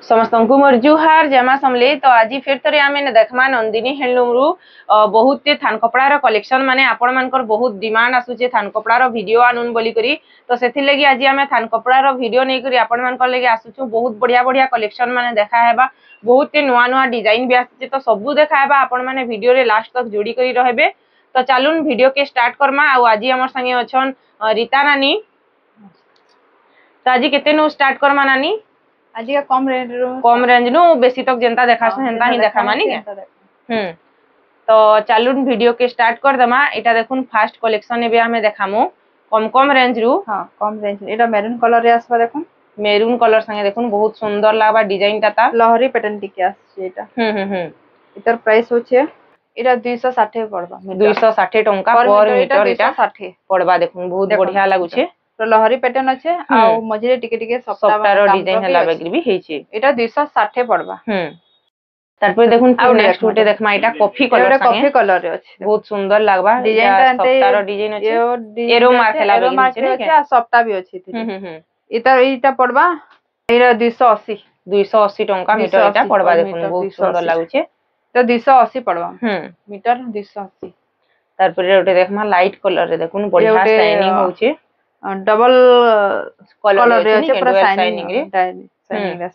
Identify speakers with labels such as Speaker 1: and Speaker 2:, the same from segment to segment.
Speaker 1: समस्त को मोर जुहार जमा समले। तो आज फिर थोड़े आम देखमा नंदिनी हैंडलूम रु बहुत थान कपड़ा कलेक्शन माने आपण मानकर बहुत डिमांड आसुचे थान कपड़ा वीडियो आनुन बोली करी। तो से लगी आज आम थान कपड़ा वीडियो नहीं करी आपण मानकर लगे आसुछु। बहुत बढ़िया बढ़िया कलेक्शन माने देखा है, बहुत नुआ नुआ डिजाइन भी आसुचे। तो सबू देखा है आपण माने वीडियो रे लास्ट तक जोड़ी करी रहबे। तो चलून वीडियो के स्टार्ट करमा। आज हमर संगे अछन रीता नानी। तो आज केते नु स्टार्ट करमा नानी?
Speaker 2: आज कम
Speaker 1: रेंज नु बेसी तक जनता देखा हेंता ही देखा मानी के। तो चलून वीडियो के स्टार्ट कर दमा। एटा देखुन फास्ट कलेक्शन एबे हमें देखामु कम कम रेंज रु।
Speaker 2: हां कम रेंज एटा मेरून कलर रे आसबा देखुन।
Speaker 1: मेरून कलर संगे देखुन बहुत सुंदर लागबा डिजाइन ता
Speaker 2: लहरी पैटर्न टिके आछे एटा। इतर प्राइस होचे एटा 260 पड़बा।
Speaker 1: 260 टंका पर मीटर एटा
Speaker 2: 260
Speaker 1: पड़बा। देखुन बहुत बढ़िया लागु छे।
Speaker 2: तो लहरी पैटर्न अच्छे आ मझिरे टिके टिके
Speaker 1: सप्ताह डिजाइन हला बेगरी भी हेचे।
Speaker 2: एटा 260 पड़बा।
Speaker 1: तारपर देखुन नेक्स्ट उटे देखमा एटा कॉफी कलर संगे
Speaker 2: कॉफी कलर रे अछि।
Speaker 1: बहुत सुंदर लागबा डिजाइन सप्ताह डिजाइन अछि। एरो मार्क हला बेगरी
Speaker 2: अछि आ सप्ताह भी अछि। इता पड़बा एटा 280
Speaker 1: 280 टंका मीटर एटा पड़बा। देखुन बहुत सुंदर लागु छे।
Speaker 2: तो 280 पड़बा मीटर 280।
Speaker 1: तारपर उटे देखमा लाइट कलर रे देखुन बढ़िया शाइनिंग होचे।
Speaker 2: डबल कलर रे अछि पूरा
Speaker 1: शाइनिंग रे
Speaker 2: शाइनिंग रे।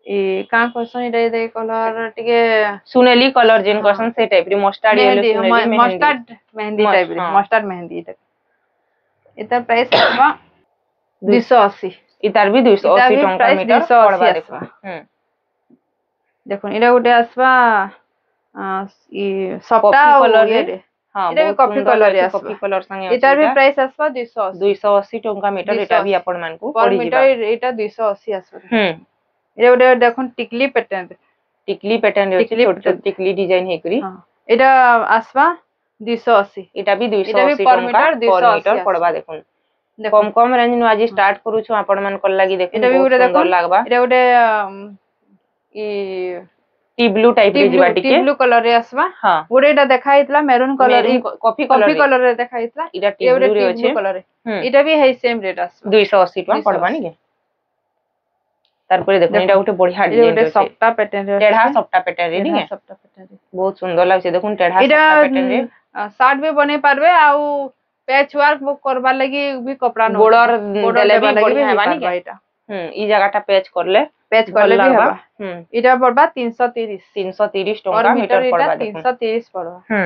Speaker 2: ए का क्वेश्चन इडे दे कलर टिके
Speaker 1: सुनेली कलर जेन क्वेश्चन से टाइप रे मस्टर्ड येलो सुनेली
Speaker 2: मस्टर्ड मेहंदी टाइप रे मस्टर्ड मेहंदी एटा। इतर प्राइस पड़बा 280।
Speaker 1: इतर भी 280 टंका मीटर पड़बा। देखो देखो
Speaker 2: एटा गुटे आसबा ई सप्ताह
Speaker 1: कलर रे। हां
Speaker 2: एटा भी कॉफी कलर रे आसबा।
Speaker 1: कॉफी कलर संगे
Speaker 2: इतर भी प्राइस आसबा 280
Speaker 1: टंका मीटर एटा भी आपण मान को
Speaker 2: पर मीटर एटा 280 आसबा। एटा गुटे देखुन टिकली पैटर्न रे अछि। छोट छोट टिकली डिजाइन हे करी। हां एटा आसबा 280।
Speaker 1: एटा भी 280 टंका पर मीटर पड़बा। देखुन कम कम रेंज नु आज स्टार्ट करू छु आपण मान कर लागि। देखुन बहुत सुंदर लागबा।
Speaker 2: एटा गुटे ई
Speaker 1: टी ब्लू टाइप रे जिबा टिके
Speaker 2: टी ब्लू कलर रे आसबा। हां गुटे एटा देखाइतला मेरून कलर कॉफी कलर रे देखाइतला।
Speaker 1: एटा टी ब्लू रे अछि।
Speaker 2: एटा भी है सेम रेट आसबा
Speaker 1: 280 टका पड़बा नी के। तारपर देखुन एटा गुटे बढ़िया डिजाइन रे
Speaker 2: सप्ताह पैटर्न रे।
Speaker 1: टेढ़ा सप्ताह पैटर्न रे नी के।
Speaker 2: सप्ताह पैटर्न रे
Speaker 1: बहुत सुंदर लागছে। देखुन टेढ़ा सप्ताह पैटर्न रे
Speaker 2: शर्ट भी बने पारबे आ पैच वर्क करबा लगी भी कपड़ा
Speaker 1: बॉर्डर देले भी बढ़िया हेबा नी के। ई जगहटा पैच करले
Speaker 2: भी हेबा। इटा पड़बा 330
Speaker 1: टंका मीटर पड़बा।
Speaker 2: 330 पड़बा।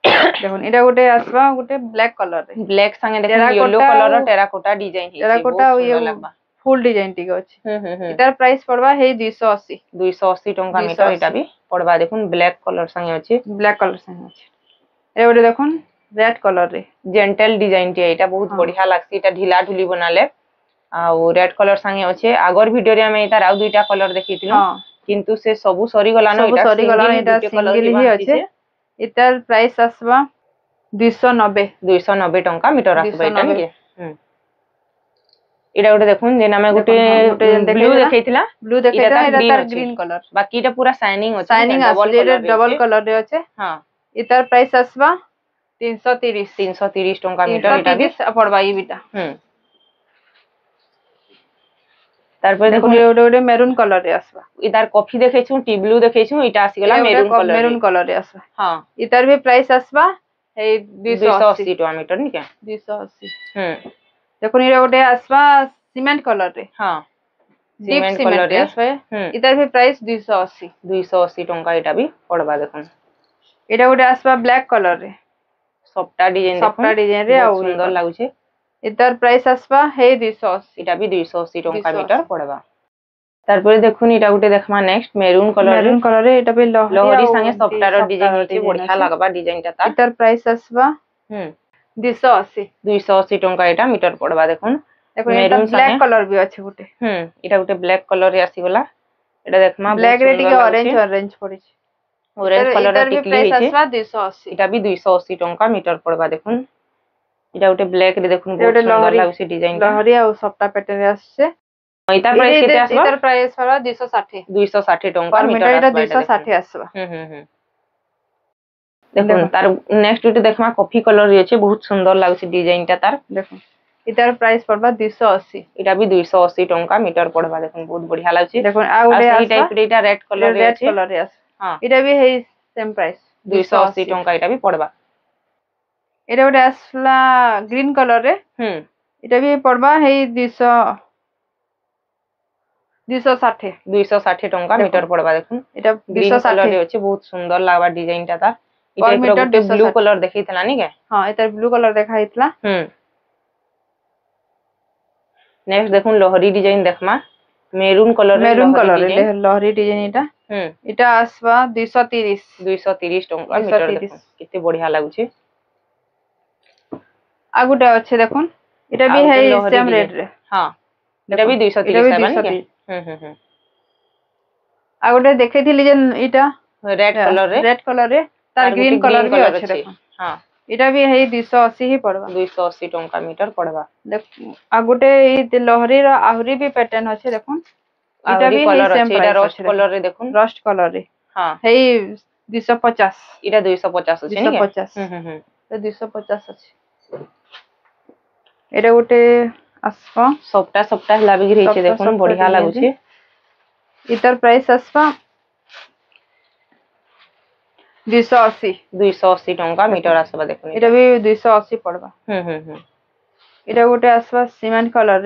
Speaker 2: देखुन एटा गुटे आसबा गुटे ब्लैक कलर रे। ब्लैक
Speaker 1: संगे देखुन येलो कलर टेराकोटा डिजाइन हे।
Speaker 2: टेराकोटा ये लागबा फुल डिजाइन टिके अछि। इतार प्राइस पड़बा हे 280
Speaker 1: टंका मीटर एटा भी पड़बा। देखुन ब्लैक कलर संगे अछि।
Speaker 2: ब्लैक कलर संगे अछि। ए गुटे देखुन रेड कलर रे
Speaker 1: जेंटल डिजाइन टे एटा बहुत बढ़िया लागसी। एटा ढिला ढुली बनाले आ रेड कलर संगे अछि। आगर वीडियो रे हम एटा आउ दुईटा कलर देखितिनु किंतु से सबु सरी गला न। एटा
Speaker 2: सिंगल ही अछि। इतार प्राइस आसबा 290
Speaker 1: टंका मीटर आसबा एटा नी के। एटा गुटे देखुन जेना में गुटे ब्लू देखैतिला
Speaker 2: एटा तार ग्रीन कलर
Speaker 1: बाकी एटा पूरा शाइनिंग अछि।
Speaker 2: शाइनिंग डबल कलर रे अछि। हां इतार प्राइस आसबा 330
Speaker 1: टंका मीटर एटा भी
Speaker 2: पड़बा ई बिटा।
Speaker 1: तारपर
Speaker 2: देखुन एटा मेरून कलर रे आसबा।
Speaker 1: इतार कॉफी देखैछु टी ब्लू देखैछु एटा आसी गेला मेरून
Speaker 2: कलर रे आसबा। हां इतार भी प्राइस आसबा हे 280
Speaker 1: टका मीटर नी के।
Speaker 2: 280 देखुन एटा गुटे आसबा सीमेंट कलर रे। हां सीमेंट कलर रे आसबा। इतार भी प्राइस 280
Speaker 1: टंका एटा भी पड़बा। देखुन
Speaker 2: एटा गुटे आसबा ब्लैक कलर रे
Speaker 1: सप्ताह डिजाइन रे आ सुंदर लागु छे।
Speaker 2: इतार प्राइस आसबा हे 280
Speaker 1: एटा भी 280 टंका मीटर पड़बा। तारपर देखुन एटा गुटे देखमा नेक्स्ट मेरून कलर
Speaker 2: रे एटा भी
Speaker 1: लहरी संगे सप्ताह डिजाइन हेची। बढ़िया लागबा डिजाइन ता।
Speaker 2: इतार प्राइस आसबा 280
Speaker 1: टंका एटा मीटर पड़बा। देखुन
Speaker 2: मेरून ब्लैक कलर भी अछि गुटे।
Speaker 1: एटा गुटे ब्लैक कलर रे आसी गला। एटा देखमा
Speaker 2: ब्लैक रे टिके ऑरेंज पड़ी छै।
Speaker 1: ऑरेंज कलर रे टिकली
Speaker 2: प्राइस आसबा 280
Speaker 1: एटा भी 280 टंका मीटर पड़बा। देखुन एटा गुटे ब्लैक रे देखुन बहुत सुंदर लागुसी डिजाइन
Speaker 2: लहरी आ सप्ताह पैटर्न रे आछे।
Speaker 1: इतार प्राइस केते आसबा?
Speaker 2: इतार प्राइस पड़बा 260
Speaker 1: टंका मीटर
Speaker 2: एटा 260 आसबा।
Speaker 1: देखुन तार नेक्स्ट उटे देखमा कॉफी कलर रे छै। बहुत सुंदर लागुसी डिजाइन ता तार।
Speaker 2: देखुन इतार प्राइस पड़बा 280
Speaker 1: एटा भी 280 टंका मीटर पड़बा देखुन बहुत बढ़िया लागछि
Speaker 2: देखुन आ गुटे
Speaker 1: आसई टाइप रे एटा रेड कलर रे अछि
Speaker 2: रे आस
Speaker 1: हां
Speaker 2: इटा भी है सेम प्राइस
Speaker 1: 280 टंका एटा भी पड़बा
Speaker 2: एटा गुटे आसला ग्रीन कलर रे इटा भी पड़बा है 260
Speaker 1: टंका मीटर पड़बा देखुन
Speaker 2: इटा
Speaker 1: ग्रीन कलर रे अछि बहुत सुंदर लागबा डिजाइन टा ता इटा एकरो गुटे ब्लू कलर देखैतला नि के
Speaker 2: हां एटा ब्लू कलर देखाइतला
Speaker 1: नेक्स्ट देखुन लहरी डिजाइन देखमा मेरून कलर
Speaker 2: रे लहरी डिजाइन इटा आसबा 230
Speaker 1: टंका मीटर देखुन किते बढ़िया लागुछि
Speaker 2: आ गुटे अच्छे देखुन इटा भी है सेम रेट रे
Speaker 1: हां इटा भी 230 है बनी के
Speaker 2: आ गुटे देखैथिली जे इटा रेड कलर रे तार ग्रीन कलर भी अच्छे देखुन
Speaker 1: हां
Speaker 2: इटा भी है 280 ही पड़बा
Speaker 1: 280 टंका मीटर पड़बा
Speaker 2: देख आ गुटे ई लहरी रा आहुरी भी पैटर्न अच्छे देखुन इटा भी
Speaker 1: कलर
Speaker 2: सेम
Speaker 1: इटा रस्ट कलर रे देखुन
Speaker 2: रस्ट कलर रे
Speaker 1: हां
Speaker 2: है 250
Speaker 1: इटा 250 अछि नि
Speaker 2: 250 तो 250 अछि एटा गुटे आसपा
Speaker 1: सप्ता लागी रहिছে देखुन बढ़िया लागुछि
Speaker 2: इतर प्राइस आसपा 280
Speaker 1: टंका मीटर आसबा देखुन
Speaker 2: एटा भी 280 पड़बा एटा गुटे आसबा सीमेंट कलर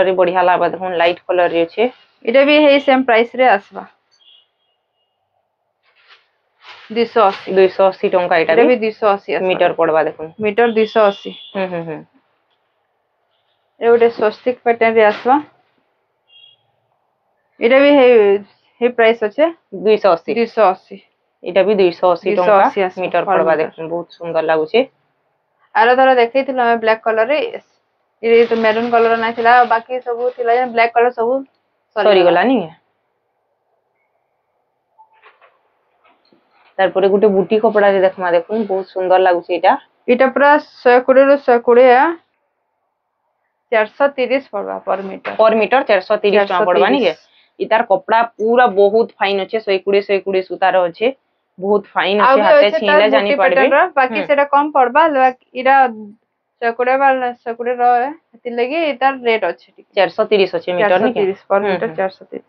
Speaker 1: रे बढ़िया लागबा देखुन लाइट कलर रे छै
Speaker 2: एटा भी है सेम प्राइस रे आसबा 280
Speaker 1: टंका एटा
Speaker 2: भी 280
Speaker 1: मीटर पड़बा देखुन
Speaker 2: मीटर 280 ए गुटे स्वस्तिक पैटर्न रे आसबा एटा भी है प्राइस अच्छे 280
Speaker 1: एटा भी 280 टंका मीटर पड़बा देखुन बहुत सुंदर लागुछि
Speaker 2: आरो तरह देखैथिलो हम ब्लैक कलर रे ये तो मैरून कलर नै थिला बाकी सब थिला जे ब्लैक कलर सब
Speaker 1: सरी गला नि तारपरे गुटे बूटी कपड़ा रे देखमा देखुन बहुत सुंदर लागुछि एटा
Speaker 2: पूरा 120 रो 120 430 पड़बा पर मीटर
Speaker 1: 430 टका पड़बा नि के इतार कपड़ा पूरा बहुत फाइन अच्छे 120 सूतार अच्छे बहुत फाइन अच्छे हाथे छीले जानी पड़बे
Speaker 2: बाकी सेटा कम पड़बा इरा 120 रहे ति लगी इतार रेट अच्छे
Speaker 1: 430 अच्छे मीटर नि
Speaker 2: 430 पर मीटर 430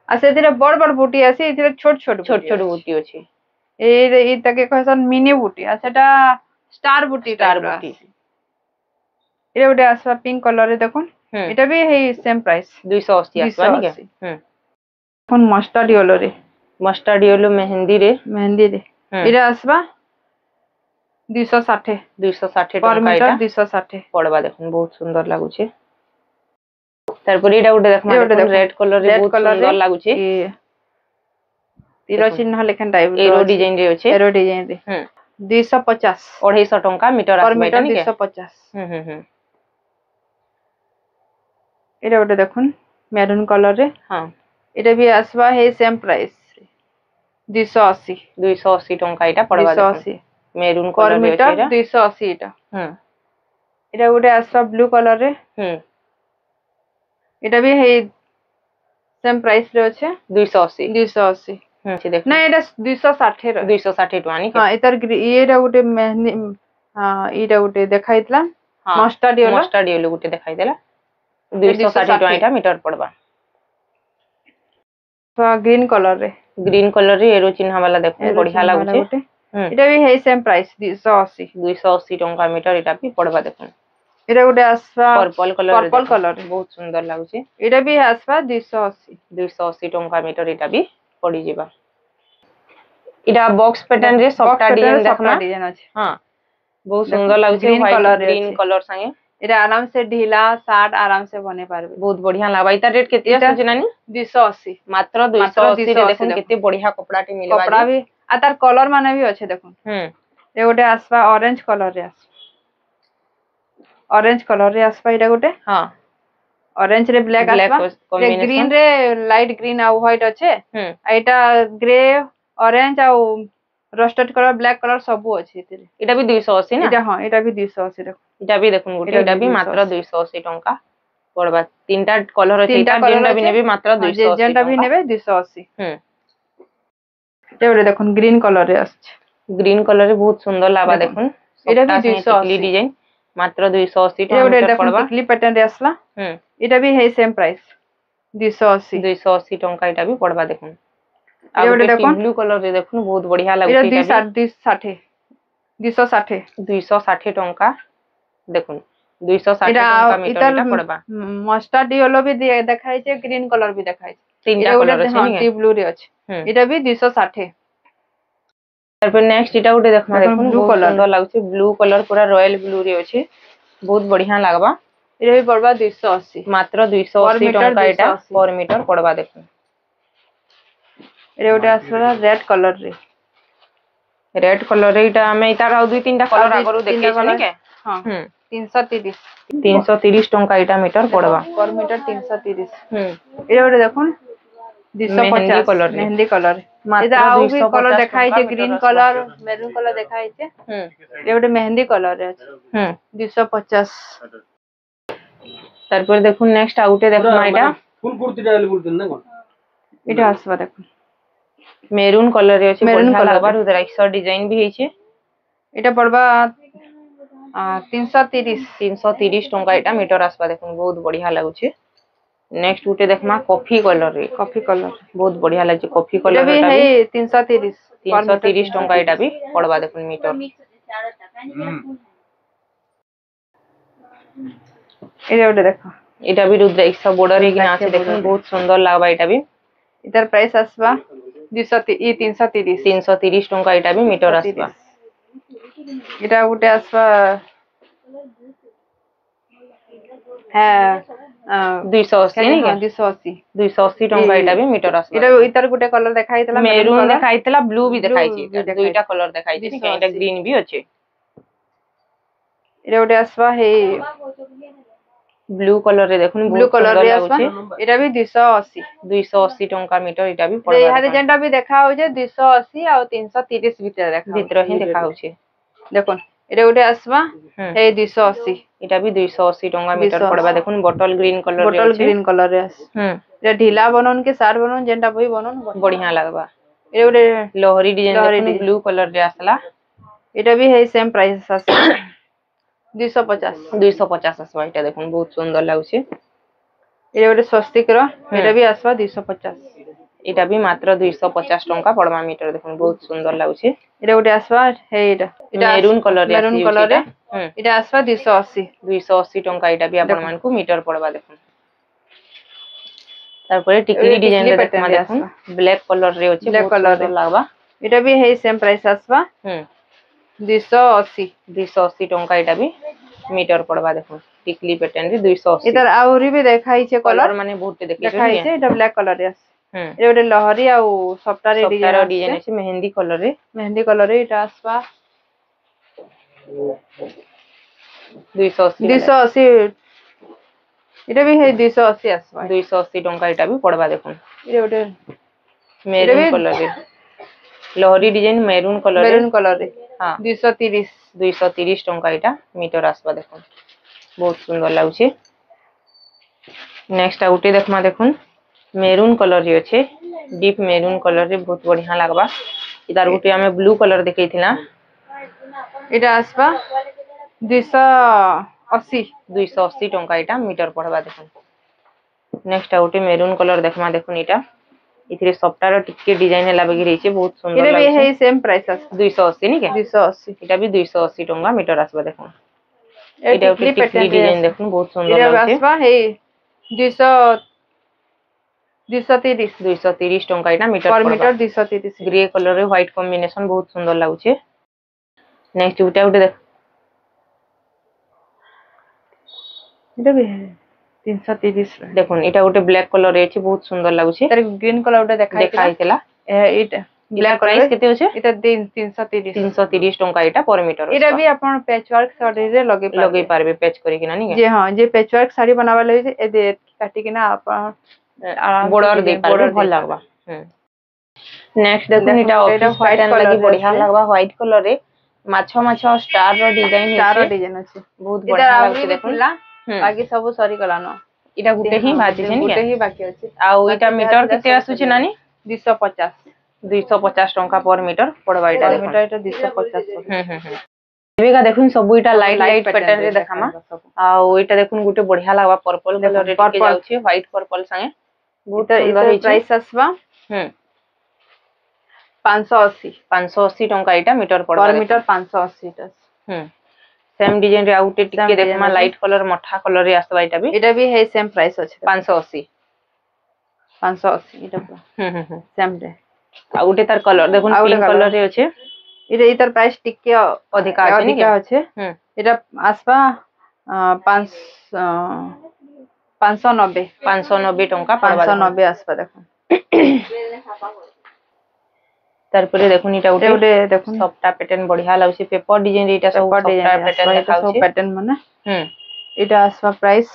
Speaker 2: आ सेतिरे बड़ बूटी आसी इतिरे छोट
Speaker 1: बूटी अछि
Speaker 2: ए तके कहसन मिनी बूटी आ सेटा स्टार बूटी एटा गुटे आसबा पिंक कलर रे देखुन एटा भी है सेम प्राइस
Speaker 1: 280 आसबा नि के
Speaker 2: कोन मस्टर्ड येलो मेहंदी रे एटा आसबा 260
Speaker 1: पर मीटर
Speaker 2: 260
Speaker 1: पड़बा देखुन बहुत सुंदर लागुछे तारपरे एटा गुटे देखमा रेड कलर रे बहुत सुंदर लागुछे
Speaker 2: तीर चिन्ह लेखन टाइप
Speaker 1: एरो डिजाइन रे अछि
Speaker 2: 250
Speaker 1: 250 टंका मीटर
Speaker 2: पर मीटर 250 एटा गुटे देखुन मैरून कलर रे
Speaker 1: हां
Speaker 2: एटा भी आसबा है सेम प्राइस
Speaker 1: 280 टंका एटा पड़बा
Speaker 2: 280
Speaker 1: मैरून कलर रे
Speaker 2: मीटर 280 एटा एटा गुटे आसबा ब्लू कलर रे एटा भी है सेम प्राइस रे अछि 280 ना एटा 260 रे
Speaker 1: 260 टका नि
Speaker 2: हां एतर एटा गुटे मेहंदी हां एटा गुटे देखाइतला मस्टर्ड
Speaker 1: येलो गुटे देखाइतला 260 टका एटा मीटर पड़बा
Speaker 2: ग्रीन कलर रे एरो चिन्ह वाला देखो बढ़िया लागुछे एटा भी है सेम प्राइस 280
Speaker 1: टंका मीटर एटा भी पड़बा देखो
Speaker 2: एटा गुटे आसबा
Speaker 1: पर्पल कलर बहुत सुंदर लागुछे
Speaker 2: एटा भी आसबा 280
Speaker 1: टंका मीटर एटा भी पड़ी जेबा एटा बॉक्स पैटर्न रे सबटा डिजाइन देखना
Speaker 2: अछि
Speaker 1: हां बहुत सुंदर लागुछे ग्रीन कलर संगे
Speaker 2: एटा आराम से ढीला शर्ट आराम से बने पारबे
Speaker 1: बहुत बढ़िया लागबा इता रेट केते अछि नानी
Speaker 2: 280
Speaker 1: मात्र 280 रे देखुन केते बढ़िया कपड़ाटी मिलबा
Speaker 2: कपड़ा भी आ तार कलर माने भी अछि देखुन ए गोटे आसबा ऑरेंज कलर रे आसबा एटा गोटे
Speaker 1: हां
Speaker 2: ऑरेंज रे ब्लैक आसबा रे ग्रीन रे लाइट ग्रीन आ व्हाइट अछि एटा ग्रे ऑरेंज आ रस्टेड कलर ब्लैक कलर सब अछि एतिरे
Speaker 1: एटा भी 280 ना
Speaker 2: एटा हां एटा भी 280 रे
Speaker 1: एटा भी देखुन गोटे एटा भी मात्र 280 टंका पड़बा तीनटा कलर अछि एटा जेंडा भी नेबे मात्र 280
Speaker 2: जेंडा भी नेबे 280 एटा देखुन ग्रीन कलर रे अछि
Speaker 1: ग्रीन कलर रे बहुत सुंदर लाबा देखुन
Speaker 2: एटा भी 280
Speaker 1: डिजाइन मात्र 280
Speaker 2: ये गोटे
Speaker 1: टंका
Speaker 2: देखो
Speaker 1: पड़बा
Speaker 2: टिकली पैटर्न रे आसला एटा भी है सेम प्राइस 280
Speaker 1: 280 टंका एटा भी पड़बा देखुन आ
Speaker 2: ये गोटे
Speaker 1: गोटे
Speaker 2: देखो
Speaker 1: ब्लू कलर रे देखुन बहुत बढ़िया
Speaker 2: एटा
Speaker 1: लागुची एटा
Speaker 2: 260 260
Speaker 1: 260 टंका देखुन 260 टंका मीटर एटा पड़बा
Speaker 2: मस्टर्ड येलो भी देखाई छे ग्रीन कलर भी देखाई छे
Speaker 1: तीनटा कलर अछि
Speaker 2: हां टी ब्लू रे अछि एटा भी 260
Speaker 1: तारपर नेक्स्ट एटा गोटे देखमा देखुन
Speaker 2: ब्लू
Speaker 1: बहुत
Speaker 2: कलर
Speaker 1: सुंदर लागुची ब्लू कलर पूरा रॉयल ब्लू रे अछि बहुत बढ़िया लागबा
Speaker 2: एटा भी पड़बा 280
Speaker 1: मात्र 280 टंका एटा पर मीटर पड़बा देखुन
Speaker 2: एटा गोटे आसला
Speaker 1: रेड कलर रे एटा हमें इतार आ दुई तीनटा कलर आगरो देखै छनी के
Speaker 2: हां 330
Speaker 1: 330 टंका एटा मीटर पड़बा
Speaker 2: पर मीटर 330 एटा गोटे देखुन 250 मेहंदी कलर एटा आउ भी कलर देखाई छे ग्रीन कलर मेरून कलर देखाई छे एटा गोटे मेहंदी कलर रे अछि 250
Speaker 1: तारपर देखुन नेक्स्ट आउटे देखमा एटा
Speaker 3: फुल कुर्ती डाल बोलते ना
Speaker 2: एटा आसबा देखुन
Speaker 1: मेरून कलर रे अछि बढ़िया लागबा उधर एक्स्ट्रा डिजाइन भी हेछि
Speaker 2: एटा पड़बा 330
Speaker 1: टंका एटा मीटर आसबा देखुन बहुत बढ़िया लागुछि नेक्स्ट गुटे देखमा कॉफी कलर रे बहुत बढ़िया लागछि कॉफी कलर
Speaker 2: भी
Speaker 1: एटा
Speaker 2: है 330
Speaker 1: टंका एटा भी पड़बा देखुन मीटर
Speaker 2: एटा गोटे देखो
Speaker 1: एटा भी रुद्राक्ष बॉर्डर रे किना আছে देखुन बहुत सुंदर लागबा एटा भी
Speaker 2: इधर प्राइस आसबा
Speaker 1: 330 टंका एटा भी मीटर आसबा
Speaker 2: एटा गुटे आसबा है
Speaker 1: 280 नहीं के 280 टंका एटा भी मीटर आसबा
Speaker 2: एटा इधर गुटे कलर देखाइतला
Speaker 1: मेरून देखाइतला ब्लू भी देखाइ छी दुईटा कलर देखाइ छी एटा ग्रीन भी अछि
Speaker 2: एटा गुटे आसबा हे
Speaker 1: ब्लू कलर रे देखुन
Speaker 2: ब्लू कलर रे आसबा एटा भी
Speaker 1: 280 टंका मीटर एटा भी पड़बा
Speaker 2: एहारे जेंटा भी देखा हो जे 280 और 330 भीतर
Speaker 1: ही देखा हो छे
Speaker 2: देखुन एटा गुटे आसबा हे 280
Speaker 1: एटा भी 280 टंका मीटर पड़बा देखुन बॉटल ग्रीन कलर रे
Speaker 2: आस एटा ढीला बनन के सार बनन जेंटा भी बनन
Speaker 1: बढ़िया लागबा
Speaker 2: एटा गुटे
Speaker 1: लोहरी डिजाइन देखुन ब्लू कलर रे आसला
Speaker 2: एटा भी है सेम प्राइस आसला 250
Speaker 1: आसबा एटा देखुन बहुत सुंदर लागुछि
Speaker 2: एटा गुटे स्वस्तिक रो एटा भी आसबा 250
Speaker 1: एटा भी मात्र 250 टंका पड़बा मीटर देखुन बहुत सुंदर लागुछि
Speaker 2: एटा गुटे आसबा हे एटा
Speaker 1: मेरून कलर
Speaker 2: रे एटा आसबा 280
Speaker 1: टंका एटा भी आपन मान को मीटर पड़बा देखुन तारपरे टिकली डिजाइन रे देखमा देखुन ब्लैक कलर रे अछि बहुत सुंदर लागबा
Speaker 2: एटा भी है सेम प्राइस आसबा 280
Speaker 1: टंका एटा भी मीटर पड़बा देखुन टिकली पैटर्न रे 280
Speaker 2: इधर आउरी भी देखाई छे कलर
Speaker 1: माने बहुत देखै
Speaker 2: देखाई छे एटा ब्लैक कलर रे एटा गोटे लहरी आ सफ्टा रे
Speaker 1: डिजाइन अछि मेहंदी कलर रे
Speaker 2: एटा आसबा
Speaker 1: 280
Speaker 2: एटा भी है 280 आसबा
Speaker 1: 280 टंका एटा भी पड़बा देखुन
Speaker 2: एटा गोटे
Speaker 1: मेरून कलर रे लहरी डिजाइन मेरून कलर रे
Speaker 2: हां 230
Speaker 1: टंका एटा मीटर आसबा देखुन बहुत सुंदर लागुछि नेक्स्ट आउटे देखमा देखुन मेरून कलर रे अछि डीप मेरून कलर रे बहुत बढ़िया लागबा इधर गुटे हमें ब्लू कलर देखैथिला
Speaker 2: एटा आसबा 280
Speaker 1: टंका एटा मीटर पड़बा देखुन नेक्स्ट आउटे मेरून कलर देखमा देखुन एटा इथरे सफ्टार टिके डिजाइन हला बगी रहिছে बहुत सुंदर लागছে
Speaker 2: एटा भी है सेम प्राइस आस
Speaker 1: 280 नी के
Speaker 2: 280
Speaker 1: एटा भी 280 टंका मीटर आसबा देखुन एटा टिकली डिजाइन देखुन बहुत सुंदर लागছে
Speaker 2: आसबा है 230
Speaker 1: टंका एटा मीटर
Speaker 2: पर मीटर 230
Speaker 1: ग्रे कलर रे व्हाइट कॉम्बिनेशन बहुत सुंदर लागছে नेक्स्ट उटा उटे देख
Speaker 2: एटा भी है 330
Speaker 1: देखुन एटा उटे ब्लैक कलर रे अछि बहुत सुंदर लागছে
Speaker 2: तार ग्रीन कलर उटे देखाइतला एटा
Speaker 1: ब्लैक प्राइस केते होचे
Speaker 2: एटा 330
Speaker 1: टंका एटा पर मीटर
Speaker 2: एटा भी अपन पैच वर्क साड़ी रे लगे
Speaker 1: पारबे पैच करी किना नी
Speaker 2: जे हां जे पैच वर्क साड़ी बनावा लगे ए दे काटी किना अपन
Speaker 1: बॉर्डर दे पारबे भल लागबा नेक्स्ट देखुन एटा ऑफिस पैटर्न लगी बढ़िया लागबा व्हाइट कलर रे माछो स्टार रो डिजाइन
Speaker 2: अछि
Speaker 1: बहुत बढ़िया लागছে देखुन
Speaker 2: बाकी सब सरी गला न
Speaker 1: एटा गुटे ही बाकी छै नी
Speaker 2: गुटे ही बाकी अछि
Speaker 1: आ एटा मीटर केते आसु छै नानी
Speaker 2: 250
Speaker 1: टंका पर मीटर पड़बा एटा
Speaker 2: मीटर एटा 250
Speaker 1: एबेका देखुन सब इटा लाइट लाइट पैटर्न रे
Speaker 2: देखामा
Speaker 1: देखामा आ इटा देखुन गुटे बढ़िया लागबा पर्पल कलर रे टिके जाउची व्हाइट पर्पल संगे बहुत सुंदर है।
Speaker 2: प्राइस आसबा 580
Speaker 1: टंका इटा मीटर पड़बा
Speaker 2: पर मीटर 580 टा
Speaker 1: सेम डिजाइन रे आउटे टिके देखमा लाइट कलर मठा कलर रे आसबा
Speaker 2: इटा भी है सेम प्राइस अछि
Speaker 1: 580
Speaker 2: इटा सेम रे
Speaker 1: आउटे तार कलर देखुन पिंक कलर रे अछि
Speaker 2: इटा इतर प्राइस टिके अधिका अछि इटा आसबा 590
Speaker 1: टंका पड़बा
Speaker 2: 590 आसबा देखो
Speaker 1: तारपरे देखुन इटा उटे देखुन सबटा पैटर्न बढ़िया लागछि पेपर डिजाइन इटा सब सबटा पैटर्न देखाउछि
Speaker 2: पैटर्न माने इटा आसबा प्राइस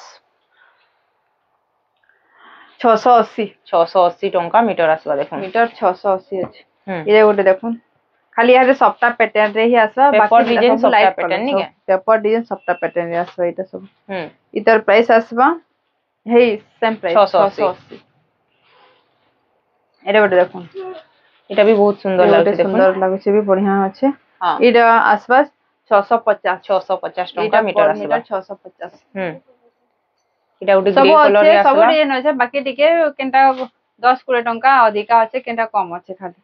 Speaker 2: 680
Speaker 1: टंका मीटर आसबा देखुन
Speaker 2: मीटर 680 अछि इरे उटे देखुन खाली यार सबटा पैटर्न रे ही आसबा
Speaker 1: पेपर डिजाइन सबटा पैटर्न नि के
Speaker 2: पेपर डिजाइन सबटा पैटर्न रे आसबा इटा सब इतर प्राइस आसबा हे सेम प्राइस 680 इरे उटे देखुन
Speaker 1: इटा भी बहुत सुंदर लागছে देखुन
Speaker 2: सुंदर लागছে भी बढ़िया আছে इटा आसबा 650
Speaker 1: टंका मीटर आसबा
Speaker 2: 650
Speaker 1: इटा उटे ग्रे कलर रे आसबा
Speaker 2: सब डिजाइन আছে बाकी टिके केनटा 10-20 टंका अधिका আছে केनटा कम আছে खाली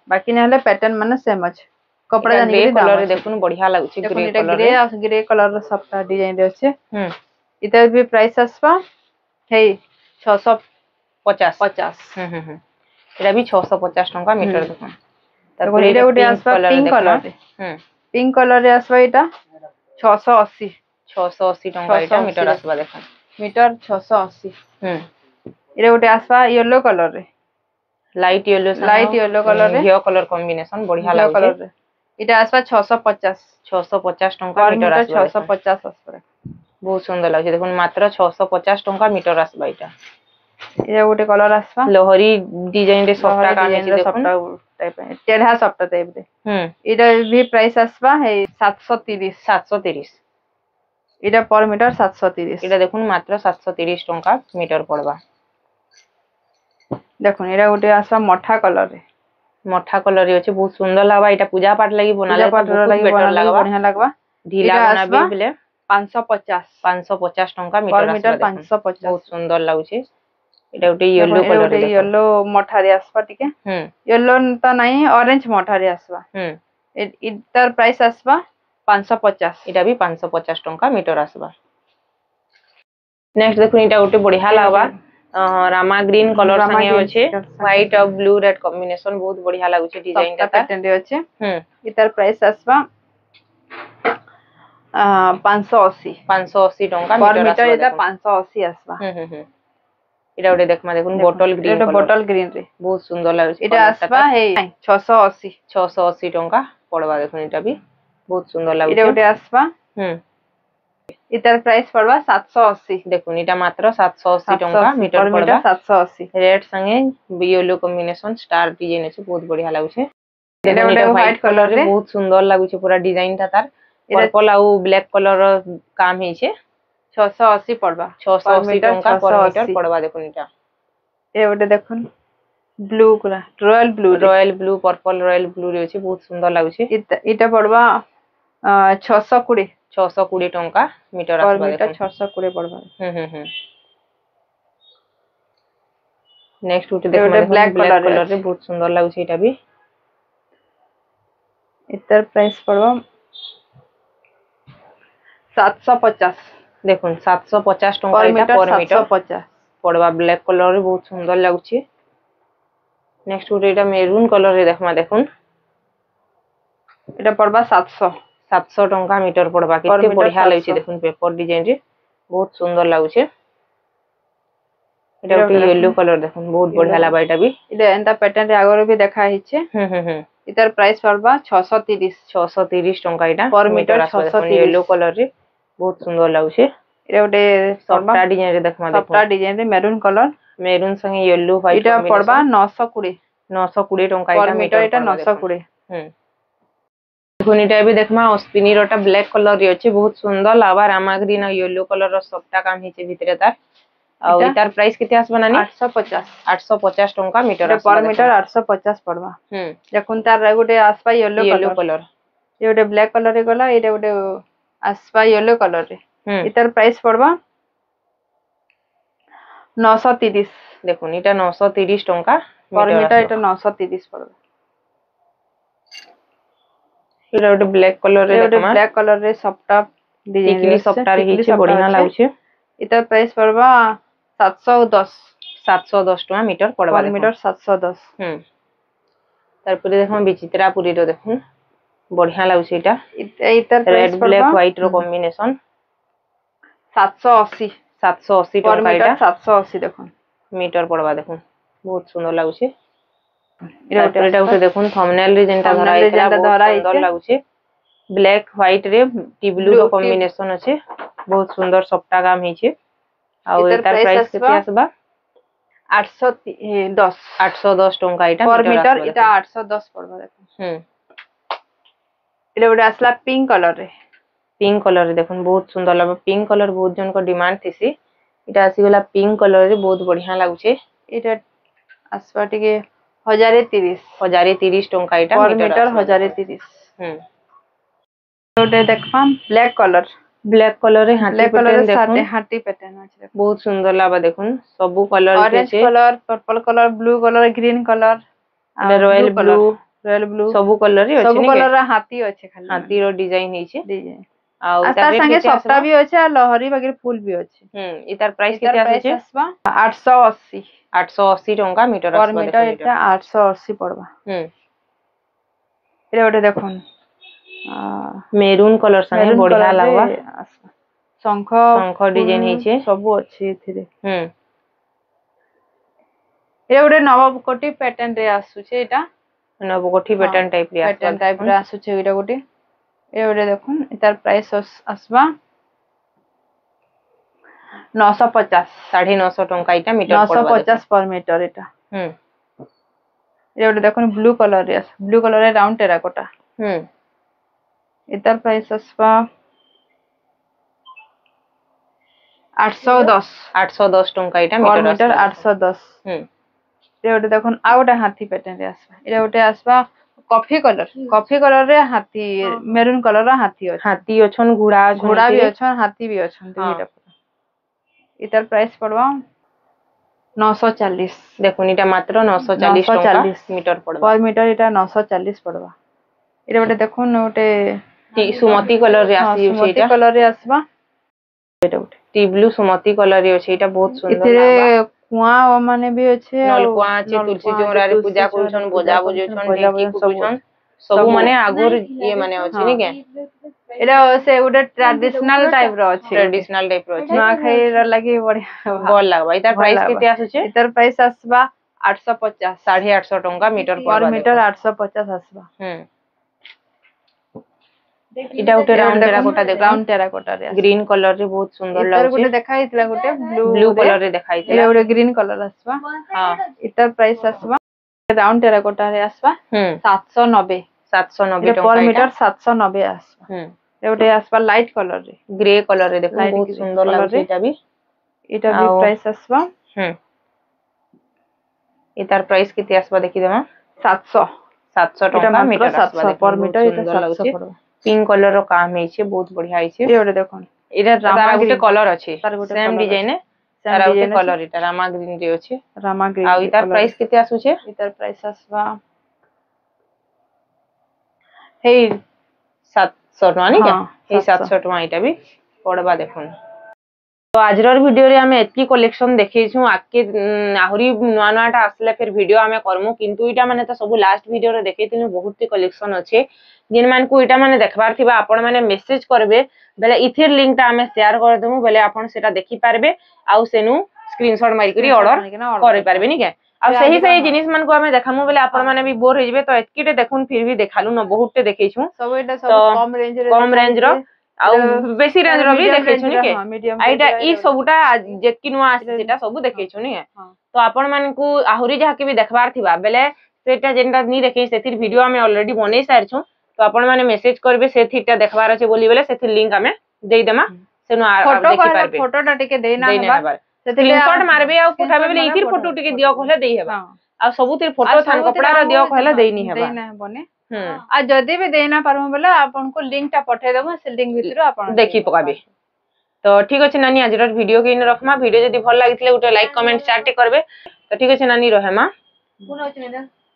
Speaker 2: बाकी नहले पैटर्न माने सेम আছে कपड़ा जानि के
Speaker 1: कलर रे देखुन बढ़िया लागছে ग्रे कलर
Speaker 2: ग्रे कलर सबटा डिजाइन रे আছে इटा भी प्राइस आसबा हे 650
Speaker 1: एटा भी 650 टंका मीटर देखुन
Speaker 2: तारपर इटा उटे आसबा पिंक कलर रे आसबा इटा 680
Speaker 1: टंका इटा मीटर आसबा देखुन
Speaker 2: मीटर 680 इटा उटे आसबा येलो कलर रे
Speaker 1: लाइट येलो कलर रे घियो कलर कॉम्बिनेशन बढ़िया लागছে
Speaker 2: इटा आसबा 650
Speaker 1: टंका मीटर आसबा
Speaker 2: 650 आसबा
Speaker 1: बहुत सुंदर लागছে देखुन मात्र 650 टंका मीटर आसबा इटा
Speaker 2: इटा उटे कलर आसबा
Speaker 1: लोहरी डिजाइन रे सबटा काम है देखुन
Speaker 2: टाइप टेढ़ा सबटा टाइप रे इटा भी प्राइस आसबा है 730 इटा पर मीटर 730
Speaker 1: इटा देखुन मात्र 730 टंका मीटर पड़बा
Speaker 2: देखुन इटा उटे आसबा मठा कलर
Speaker 1: रे अछि बहुत सुंदर लागबा इटा पूजा पाठ लागि बनाले तो बहुत बेटर लागबा
Speaker 2: बढ़िया लागबा
Speaker 1: ढीला बनाबे बिले
Speaker 2: 550
Speaker 1: टंका मीटर
Speaker 2: 550
Speaker 1: बहुत सुंदर लागुछि इटा उटे येलो कलर रे
Speaker 2: येलो मठा रे आसबा टिके येलो त नाही ऑरेंज मठा रे आसबा इतर प्राइस आसबा 550
Speaker 1: इटा भी 550 टंका मीटर आसबा नेक्स्ट देखुन इटा उटे बढ़िया लागबा रामा ग्रीन कलर संगे अछि व्हाइट और ब्लू रेड कॉम्बिनेशन बहुत बढ़िया लागुछि डिजाइन ता
Speaker 2: पैटर्न रे अछि इतर प्राइस आसबा 580
Speaker 1: टंका
Speaker 2: मीटर इटा 580 आसबा
Speaker 1: इटा उटे देखमा देखुन बोतल
Speaker 2: ग्रीन रे
Speaker 1: बहुत सुंदर लागुछि
Speaker 2: इटा आसबा हे 680
Speaker 1: टंका पड़बा देखुन इटा भी बहुत सुंदर लागुछि
Speaker 2: इटा उटे आसबा इतर प्राइस पड़बा 780
Speaker 1: देखुन इटा मात्र 780 टंका मीटर पड़बा
Speaker 2: 780
Speaker 1: रेड संगे येलो कॉम्बिनेशन स्टार डिजाइन अछि बहुत बढ़िया लागुछि
Speaker 2: इटा उटे व्हाइट कलर रे
Speaker 1: बहुत सुंदर लागुछि पूरा डिजाइन ता तार पर्पल आउ ब्लैक कलर काम हेछे
Speaker 2: 680 पड़बा
Speaker 1: 680 टंका पर मीटर पड़बा देखुन इटा
Speaker 2: ए उटे देखुन blue colour royal blue
Speaker 1: purple royal blue रे अछि बहुत सुंदर लागुछि
Speaker 2: इटा पड़बा 620
Speaker 1: टंका मीटर आसबा
Speaker 2: मीटर 620 पड़बा
Speaker 1: नेक्स्ट उटे देखो ब्लैक कलर रे बहुत सुंदर लागुछि इटा भी
Speaker 2: इतर प्राइस पड़बा 750
Speaker 1: देखुन 750 टंका इटा पर मीटर
Speaker 2: 750
Speaker 1: पड़बा ब्लैक कलर रे बहुत सुंदर लागुछि नेक्स्ट उटे इटा मेरून कलर रे देखमा देखुन
Speaker 2: इटा पड़बा 700
Speaker 1: टंका मीटर पड़बा केते बढ़िया लागुछि देखुन पेपर डिजाइन रे बहुत सुंदर लागुछि इटा उटे येलो कलर देखुन बहुत बढ़िया लागबा इटा भी
Speaker 2: इटा एंता पैटर्न रे आगर भी देखा हिचे इतर प्राइस पड़बा 630
Speaker 1: टंका इटा
Speaker 2: पर मीटर 630
Speaker 1: येलो कलर रे बहुत सुंदर लागुछि
Speaker 2: इटा उटे
Speaker 1: सबटा डिजाइन रे देखमा देखुन
Speaker 2: सबटा डिजाइन रे मेरून संगे येलो व्हाइट
Speaker 1: इटा
Speaker 2: पड़बा 920
Speaker 1: टंका
Speaker 2: पर मीटर इटा 920
Speaker 1: देखुन इटा भी देखमा अस्पिनी रोटा ब्लैक कलर रे अछि बहुत सुंदर लागबा रामा ग्रीन और येलो कलर रो सबटा काम हिचे भितरे तार आ इतार प्राइस केते आसबा नानी 850 टंका मीटर
Speaker 2: पर मीटर 850 पड़बा देखुन तार गुटे आसबा येलो कलर ये गोटे ब्लैक कलर रे गला एटा गोटे आसपा येलो कलर रे इतार प्राइस पड़बा 930
Speaker 1: देखुन इटा 930 टंका
Speaker 2: पर मीटर एटा 930 पड़बा
Speaker 1: इटा गोटे ब्लैक कलर रे देखमा
Speaker 2: ब्लैक कलर रे सफ्टा डिजाइन
Speaker 1: टिकली सफ्टा रे हिचे बढ़िया लागुचे
Speaker 2: इतार प्राइस पड़बा 710
Speaker 1: टका मीटर पड़बा
Speaker 2: पर मीटर 710
Speaker 1: तारपरे देखो विचित्रापुरी रो देखुन बढ़िया लाଗୁଛି एटा
Speaker 2: इतार
Speaker 1: रेड ब्लैक व्हाइट रो कॉम्बिनेशन
Speaker 2: 780
Speaker 1: टका एटा
Speaker 2: 780 देखो
Speaker 1: मीटर पड़बा देखुन बहुत सुंदर लाଗୁଛି एटा उठे देखुन थंबनेल रे जेंटा धरा आइतला बहुत सुंदर लाଗୁଛି ब्लैक व्हाइट रे टी ब्लू रो कॉम्बिनेशन अछि बहुत सुंदर सफ्टा काम हिचे आ एटार प्राइस केते आसबा 810 टंका एटा
Speaker 2: पर मीटर एटा 810 पड़बा देखो एटा गोटे आसला पिंक कलर रे
Speaker 1: देखुन बहुत सुंदर लागबा पिंक कलर बहुत जन को डिमांड थिसी एटा आसी गला पिंक कलर रे बहुत बढ़िया लागुचे
Speaker 2: एटा आसबा टिके 1030
Speaker 1: टंका एटा
Speaker 2: पर मीटर 1030 गोटे देखबा ब्लैक कलर
Speaker 1: रे हाथी पैटर्न देखुन
Speaker 2: हाथी पैटर्न अछि
Speaker 1: बहुत सुंदर लागबा देखुन सब colour
Speaker 2: orange colour purple colour blue colour green colour
Speaker 1: royal blue सब कलर रे अछि
Speaker 2: सब कलर रा हाथी अछि खाली
Speaker 1: हाथी रो डिजाइन हिचे
Speaker 2: डिजाइन
Speaker 1: आ
Speaker 2: तार संगे सफ्टा भी अछि आ लहरी वगैरह फूल भी अछि
Speaker 1: इतार प्राइस केते आछे 880 टंका मीटर
Speaker 2: पर मीटर एटा 880 पड़बा एटा गोटे देखुन
Speaker 1: मेरून कलर संगे बढ़िया लागबा
Speaker 2: शंख
Speaker 1: डिजाइन हिचे
Speaker 2: सब अछि एथिरे एटा गोटे नवकोटी पैटर्न रे आसुचे एटा
Speaker 1: नवकोठी पैटर्न टाइप
Speaker 2: रे आसुचे एटा गोटे देखुन इतार प्राइस आसबा 950
Speaker 1: 950 टंका एटा मीटर पड़बा
Speaker 2: 950 पर मीटर एटा गोटे देखुन ब्लू कलर रे राउंड टेराकोटा इतार प्राइस आसबा 810
Speaker 1: टंका एटा
Speaker 2: पर मीटर 810 गोटे देखुन आ गोटे हाथी पैटर्न रे आसबा एटा गोटे आसबा कॉफी कलर रे हाथी मेरून कलर रा हाथी
Speaker 1: अछन घोड़ा
Speaker 2: भी अछन हाथी भी अछन दुईटा इतार प्राइस पड़वा 940
Speaker 1: देखुन इटा मात्र 940 टंका मीटर पड़बा
Speaker 2: पर मीटर इटा 940 पड़वा एटा गोटे देखुन गोटे
Speaker 1: सुमती कलर रे आसी छै
Speaker 2: एटा कलर रे आसबा एटा गोटे
Speaker 1: टी ब्लू सुमती कलर रे छै एटा बहुत सुंदर
Speaker 2: इतरे कुआ माने भी अछि
Speaker 1: नलकुआ अछि तुलसी चौरा रे पूजा करूछन बोजा बजोछन ढेकी कुटुछन सब माने आगुर ये माने अछि नि के
Speaker 2: एटा से गोटे ट्रेडिशनल टाइप रो अछि ना खाइ र लागि बढ़िया
Speaker 1: भल लागबा इतार प्राइस केते आसु छै
Speaker 2: इतार प्राइस आसबा 850
Speaker 1: 850 टंका मीटर
Speaker 2: पर मीटर 850 आसबा
Speaker 1: इटा गोटे राउंड
Speaker 2: टेराकोटा रे
Speaker 1: ग्रीन कलर रे बहुत सुंदर लागछ
Speaker 2: गोटे देखाइतला गोटे
Speaker 1: ब्लू कलर रे देखाइतला
Speaker 2: गोटे ग्रीन कलर आसबा हां इतार प्राइस आसबा राउंड टेराकोटा रे आसबा 790 टंका पर मीटर 790 आसबा गोटे आसबा लाइट कलर रे
Speaker 1: ग्रे कलर रे देखो बहुत सुंदर लागछ एटा भी
Speaker 2: प्राइस आसबा
Speaker 1: इतार प्राइस केते आसबा देखि देमा 700 टंका मीटर आसबा
Speaker 2: पर मीटर एटा 700 पड़बा
Speaker 1: पिंक कलर रो काम हेछे बहुत बढ़िया हेछे
Speaker 2: ए गोटे देखो
Speaker 1: एटा रामा गोटे कलर अछि सेम डिजाइन है तारा गोटे कलर एटा रामा ग्रीन रे अछि
Speaker 2: रामा ग्रीन
Speaker 1: आ इतार प्राइस केते आसु छे
Speaker 2: इतार प्राइस आसबा
Speaker 1: हे 700 टका नि के हे 700 टका एटा भी पड़बा देखुन तो आजर वीडियो रे हमें एतकी कलेक्शन देखैछु आके आहुरी नुआ नुआटा आसले फिर वीडियो हमें करमु किंतु इटा माने तो सब लास्ट वीडियो रे देखैतिनु बहुत ही कलेक्शन अछि जिन मान को इटा माने देखबार थिबा आपण माने मेसेज करबे बेले इथिर लिंक ता हमें शेयर कर देमु बेले आपण सेटा देखि पारबे आउ सेनु स्क्रीनशॉट मारि करी ऑर्डर करि पारबे नि के आ सही जिनिस मान को हमें देखामु बेले आपण माने भी बोर होइबे तो एतकीटे देखुन फिर भी देखालु न बहुत टे देखैछु
Speaker 2: सब एटा सब कम
Speaker 1: रेंज रो आउ बेसी रेंज रो भी देखैछु नि के आइटा ई सबुटा जेतकी नुआ आसी सेटा सब देखैछु नि तो आपण मान को आहुरी जहा के भी देखबार थिबा बेले सेटा जेंटा नी देखै सेथिर वीडियो हमें ऑलरेडी बनै सारछु तो आपण माने मेसेज करबे सेथिटा देखबार अछि बोली बेले सेथिर लिंक हमें देई देमा सेनु देखि पारबे
Speaker 2: फोटोटा टिके देना हबा
Speaker 1: स्क्रीनशॉट मारबे आ उठाबे बेले इथिर फोटो टिके दियो कहले देई हेबा आ सबुतिर फोटो थान कपड़ा रो दियो कहले देई नी हेबा
Speaker 2: आ जदि भी देना पारमु बोले आपनको लिंक टा पठे देबो से लिंक भितर आपण
Speaker 1: देखि पकाबे तो ठीक अछि नानी आज वीडियो के इन रखमा वीडियो जदि भल लागितले उटे लाइक कमेंट शेयर टे करबे तो ठीक अछि नानी रहेमा।